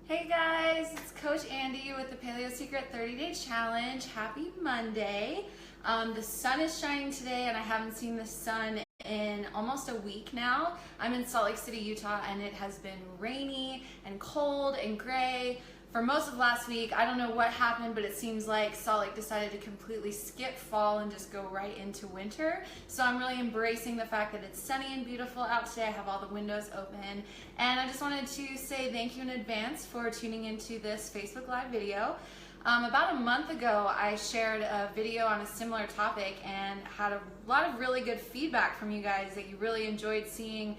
Hey guys, it's Coach Andi with the Paleo Secret 30-Day Challenge. Happy Monday. The sun is shining today and I haven't seen the sun in almost a week now. I'm in Salt Lake City, Utah, and it has been rainy and cold and gray for most of last week. I don't know what happened, but it seems like Salt Lake decided to completely skip fall and just go right into winter. So I'm really embracing the fact that it's sunny and beautiful out today. I have all the windows open, and I just wanted to say thank you in advance for tuning into this Facebook Live video. About a month ago, I shared a video on a similar topic and had a lot of really good feedback from you guys that you really enjoyed seeing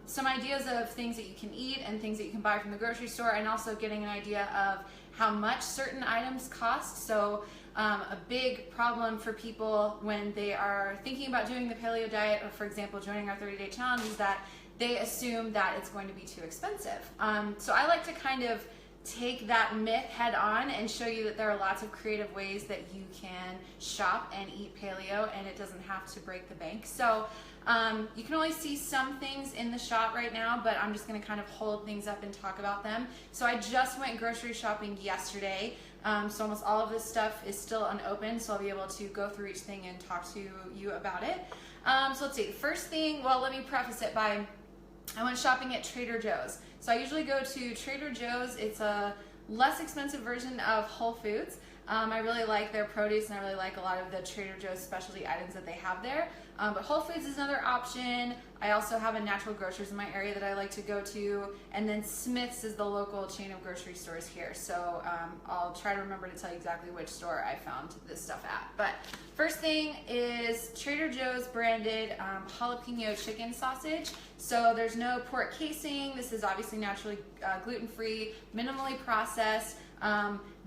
some ideas of things that you can eat and things that you can buy from the grocery store, and also getting an idea of how much certain items cost. So a big problem for people when they are thinking about doing the paleo diet, or for example joining our 30-day challenge, is that they assume that it's going to be too expensive. So I like to kind of take that myth head on and show you that there are lots of creative ways that you can shop and eat paleo, and it doesn't have to break the bank. So you can only see some things in the shop right now, but I'm just going to kind of hold things up and talk about them. So I just went grocery shopping yesterday, so almost all of this stuff is still unopened, so I'll be able to go through each thing and talk to you about it. So let's see, the first thing, well, let me preface it by I went shopping at Trader Joe's. So I usually go to Trader Joe's. It's a less expensive version of Whole Foods. I really like their produce, and I really like a lot of the Trader Joe's specialty items that they have there. But Whole Foods is another option. I also have a Natural Grocers in my area that I like to go to, and then Smith's is the local chain of grocery stores here. So I'll try to remember to tell you exactly which store I found this stuff at. But first thing is Trader Joe's branded jalapeno chicken sausage. So there's no pork casing. This is obviously naturally gluten-free, minimally processed.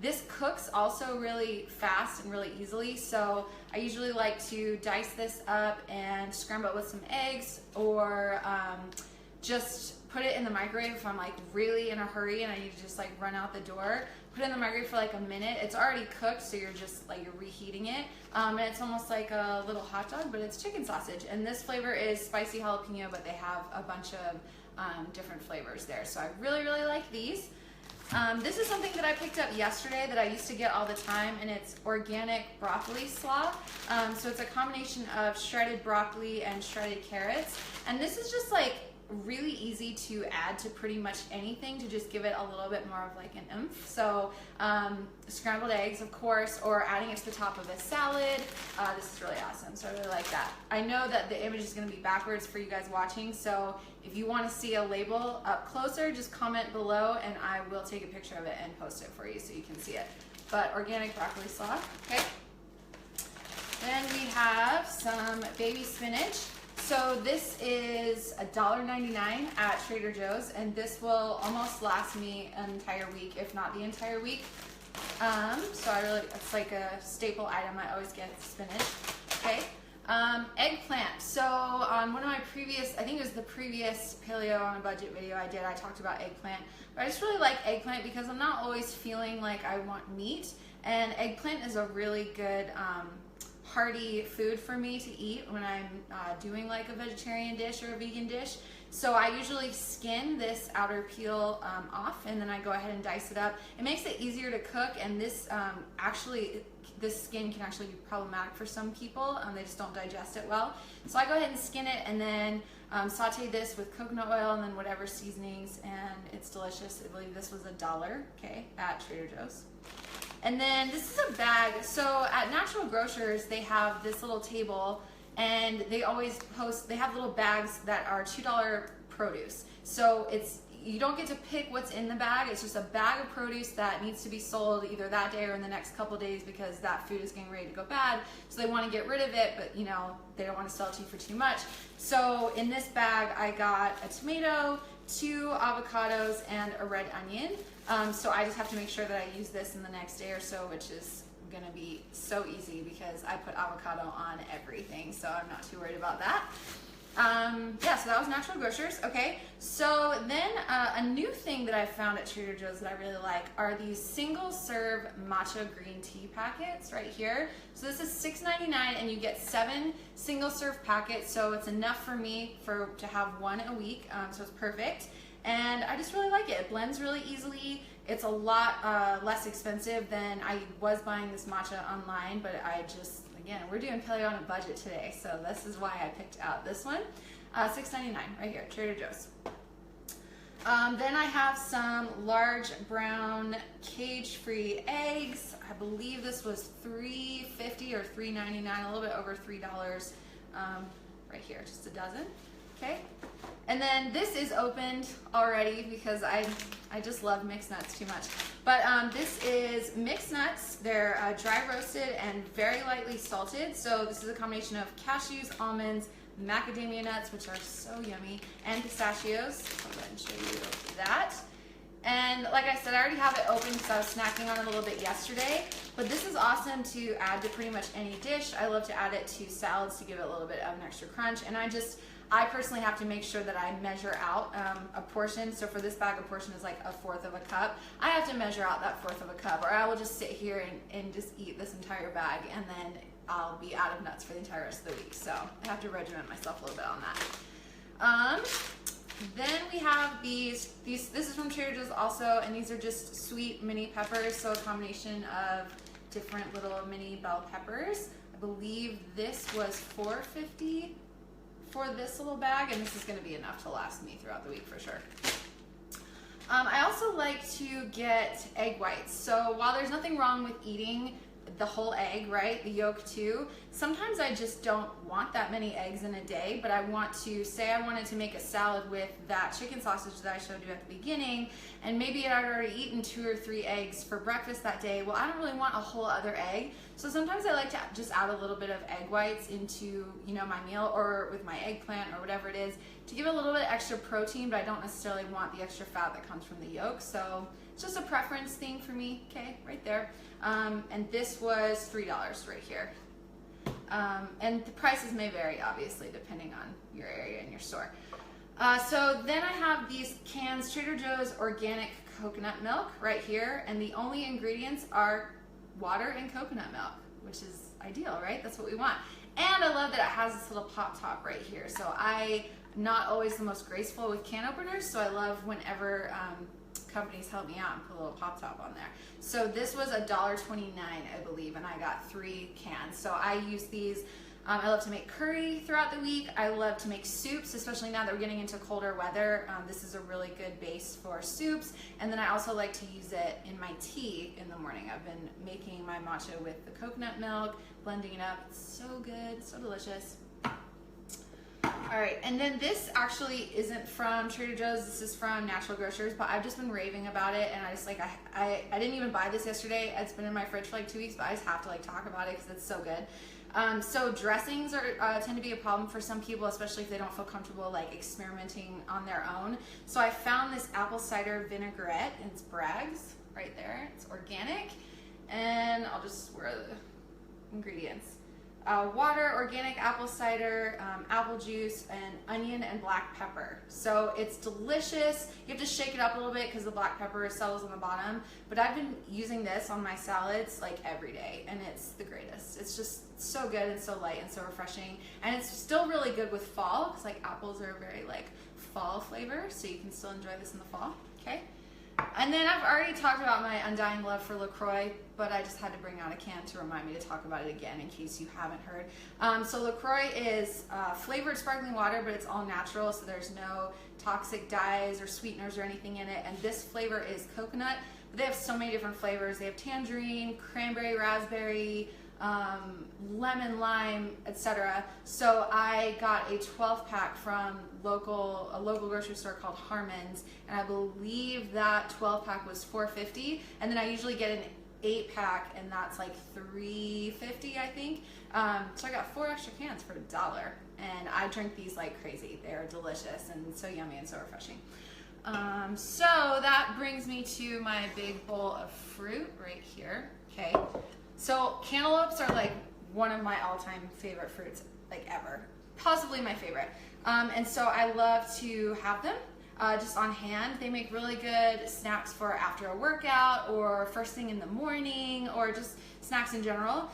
This cooks also really fast and really easily, so I usually like to dice this up and scramble it with some eggs, or just put it in the microwave if I'm like really in a hurry and I need to just like run out the door. Put it in the microwave for like a minute. It's already cooked, so you're just like you're reheating it, and it's almost like a little hot dog, but it's chicken sausage. And this flavor is spicy jalapeno, but they have a bunch of different flavors there, so I really like these. This is something that I picked up yesterday that I used to get all the time, and it's organic broccoli slaw. So it's a combination of shredded broccoli and shredded carrots, and this is just like really easy to add to pretty much anything to just give it a little bit more of like an oomph. So scrambled eggs, of course, or adding it to the top of a salad. This is really awesome, so I really like that. I know that the image is going to be backwards for you guys watching, so if you want to see a label up closer, just comment below and I will take a picture of it and post it for you so you can see it. But organic broccoli slaw, okay. Then we have some baby spinach. So this is $1.99 at Trader Joe's, and this will almost last me an entire week, if not the entire week. So it's like a staple item. I always get spinach. Okay. Eggplant. So on one of my previous, I think it was the previous Paleo on a Budget video I did, I talked about eggplant. But I just really like eggplant because I'm not always feeling like I want meat, and eggplant is a really good hearty food for me to eat when I'm doing like a vegetarian dish or a vegan dish. So I usually skin this outer peel off, and then I go ahead and dice it up. It makes it easier to cook, and this this skin can actually be problematic for some people. They just don't digest it well. So I go ahead and skin it, and then saute this with coconut oil and then whatever seasonings, and it's delicious. I believe this was $1, okay, at Trader Joe's. And then this is a bag. So at Natural Grocers, they have this little table, and they always post, they have little bags that are $2 produce. So you don't get to pick what's in the bag. It's just a bag of produce that needs to be sold either that day or in the next couple days, because that food is getting ready to go bad. So they want to get rid of it, but you know, they don't want to sell it to you for too much. So in this bag, I got a tomato, 2 avocados, and a red onion. So I just have to make sure that I use this in the next day or so, which is going to be so easy because I put avocado on everything, so I'm not too worried about that. Yeah, so that was Natural Grocers. Okay, so then a new thing that I found at Trader Joe's that I really like are these single serve matcha green tea packets right here. So this is $6.99, and you get 7 single serve packets, so it's enough for me to have one a week, so it's perfect. and I just really like it. It blends really easily. It's a lot less expensive than I was buying this matcha online, but I just, again, we're doing paleo on a budget today, so this is why I picked out this one. $6.99 right here, Trader Joe's. Then I have some large brown cage-free eggs. I believe this was $3.50 or $3.99, a little bit over $3 right here, just a dozen. Okay, and then this is opened already because I just love mixed nuts too much. But this is mixed nuts. They're dry roasted and very lightly salted. So this is a combination of cashews, almonds, macadamia nuts, which are so yummy, and pistachios. I'll go ahead and show you that. And like I said, I already have it open because I was snacking on it a little bit yesterday. But this is awesome to add to pretty much any dish. I love to add it to salads to give it a little bit of an extra crunch. And I personally have to make sure that I measure out a portion. So for this bag, a portion is like 1/4 of a cup. I have to measure out that 1/4 of a cup, or I will just sit here and just eat this entire bag, and then I'll be out of nuts for the entire rest of the week. So I have to regiment myself a little bit on that. Then we have these, this is from Trader Joe's also, and these are just sweet mini peppers, so a combination of different little mini bell peppers. I believe this was $4.50 for this little bag, and this is gonna be enough to last me throughout the week for sure. I also like to get egg whites. So while there's nothing wrong with eating the whole egg, right, the yolk too, sometimes I just don't want that many eggs in a day, but I want to, say I wanted to make a salad with that chicken sausage that I showed you at the beginning, and maybe I'd already eaten 2 or 3 eggs for breakfast that day. Well, I don't really want a whole other egg, so sometimes I like to just add a little bit of egg whites into, you know, my meal, or with my eggplant or whatever it is, to give it a little bit extra protein, but I don't necessarily want the extra fat that comes from the yolk. So it's just a preference thing for me, okay, right there. And this was $3 right here. And the prices may vary, obviously, depending on your area and your store. So then I have these cans, Trader Joe's organic coconut milk right here, and the only ingredients are water and coconut milk, which is ideal, right? That's what we want. And I love that it has this little pop top right here. So I'm not always the most graceful with can openers, so I love whenever companies help me out and put a little pop top on there. So this was $1.29, I believe, and I got 3 cans. So I use these. I love to make curry throughout the week. I love to make soups, especially now that we're getting into colder weather. This is a really good base for soups. And then I also like to use it in my tea in the morning. I've been making my matcha with the coconut milk, blending it up. It's so good, so delicious. All right, and then this actually isn't from Trader Joe's. This is from Natural Grocers, but I've just been raving about it, and I just like, I didn't even buy this yesterday. It's been in my fridge for like 2 weeks, but I just have to like talk about it because it's so good. So dressings tend to be a problem for some people, especially if they don't feel comfortable like experimenting on their own. So I found this apple cider vinaigrette, and it's Bragg's right there. It's organic, and I'll just wear the ingredients. Water, organic apple cider, apple juice, and onion and black pepper. So it's delicious. You have to shake it up a little bit because the black pepper settles on the bottom. But I've been using this on my salads like every day, and it's the greatest. It's just so good and so light and so refreshing. And it's still really good with fall because like apples are very like fall flavor, so you can still enjoy this in the fall. Okay. And then I've already talked about my undying love for Lacroix, but I just had to bring out a can to remind me to talk about it again in case you haven't heard. So Lacroix is flavored sparkling water, but it's all natural, so there's no toxic dyes or sweeteners or anything in it. And this flavor is coconut, but they have so many different flavors. They have tangerine, cranberry, raspberry, lemon, lime, etc. So I got a 12-pack from a local grocery store called Harmon's, and I believe that 12-pack was $4.50, and then I usually get an 8-pack, and that's like $3.50, I think. So I got 4 extra cans for $1, and I drink these like crazy. They're delicious and so yummy and so refreshing. So that brings me to my big bowl of fruit right here. Okay. So cantaloupes are like one of my all-time favorite fruits, like ever, possibly my favorite. And so I love to have them just on hand. They make really good snacks for after a workout or first thing in the morning or just snacks in general.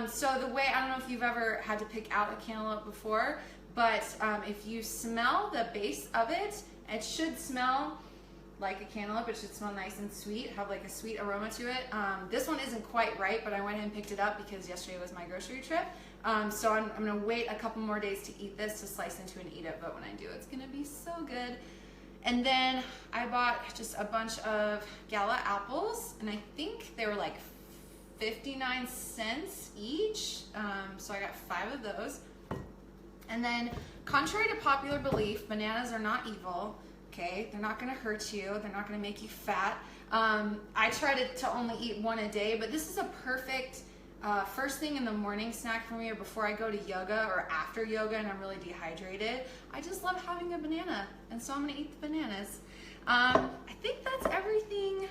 So the way, I don't know if you've ever had to pick out a cantaloupe before, but if you smell the base of it, It should smell like a cantaloupe. It should smell nice and sweet, have like a sweet aroma to it. This one isn't quite ripe, but I went ahead and picked it up because yesterday was my grocery trip. So I'm gonna wait a couple more days to eat this, to slice into and eat it, but when I do, it's gonna be so good. And then I bought just a bunch of gala apples, and I think they were like 59 cents each. So I got 5 of those. And then, contrary to popular belief, bananas are not evil. Okay, they're not gonna hurt you. They're not gonna make you fat. I try to only eat 1 a day, but this is a perfect first thing in the morning snack for me, or before I go to yoga or after yoga and I'm really dehydrated. I just love having a banana, and so I'm gonna eat the bananas. I think that's everything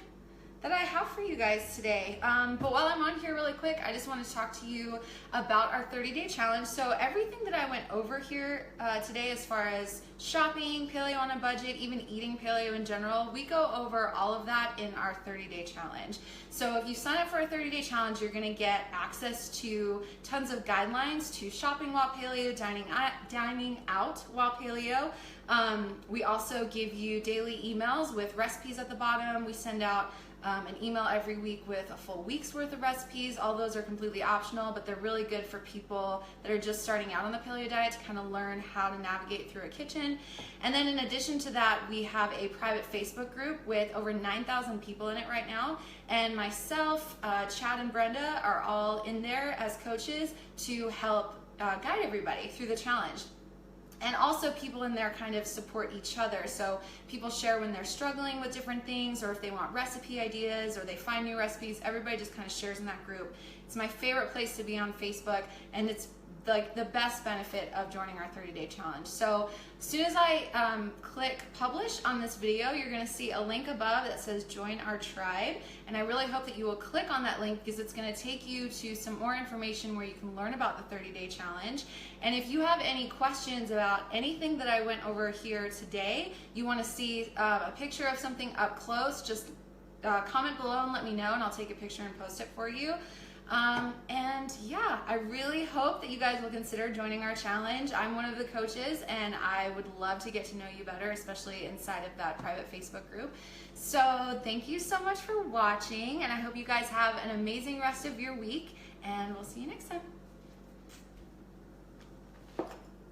that I have for you guys today. But while I'm on here really quick, I just want to talk to you about our 30-day challenge. So everything that I went over here today, as far as shopping, paleo on a budget, even eating paleo in general, we go over all of that in our 30-day challenge. So if you sign up for our 30-day challenge, you're gonna get access to tons of guidelines to shopping while paleo, dining out while paleo. We also give you daily emails with recipes at the bottom. We send out an email every week with a full week's worth of recipes. All those are completely optional, but they're really good for people that are just starting out on the paleo diet to kind of learn how to navigate through a kitchen. And then in addition to that, we have a private Facebook group with over 9,000 people in it right now. And myself, Chad and Brenda are all in there as coaches to help guide everybody through the challenge. And also people in there kind of support each other. So people share when they're struggling with different things, or if they want recipe ideas, or they find new recipes. Everybody just kind of shares in that group. It's my favorite place to be on Facebook, and it's like the best benefit of joining our 30-day challenge. So as soon as I click publish on this video, you're gonna see a link above that says join our tribe. And I really hope that you will click on that link, because it's gonna take you to some more information where you can learn about the 30-day challenge. And if you have any questions about anything that I went over here today, you wanna see a picture of something up close, just comment below and let me know, and I'll take a picture and post it for you. And yeah, I really hope that you guys will consider joining our challenge. I'm one of the coaches, and I would love to get to know you better, especially inside of that private Facebook group. So thank you so much for watching, and I hope you guys have an amazing rest of your week, and we'll see you next time.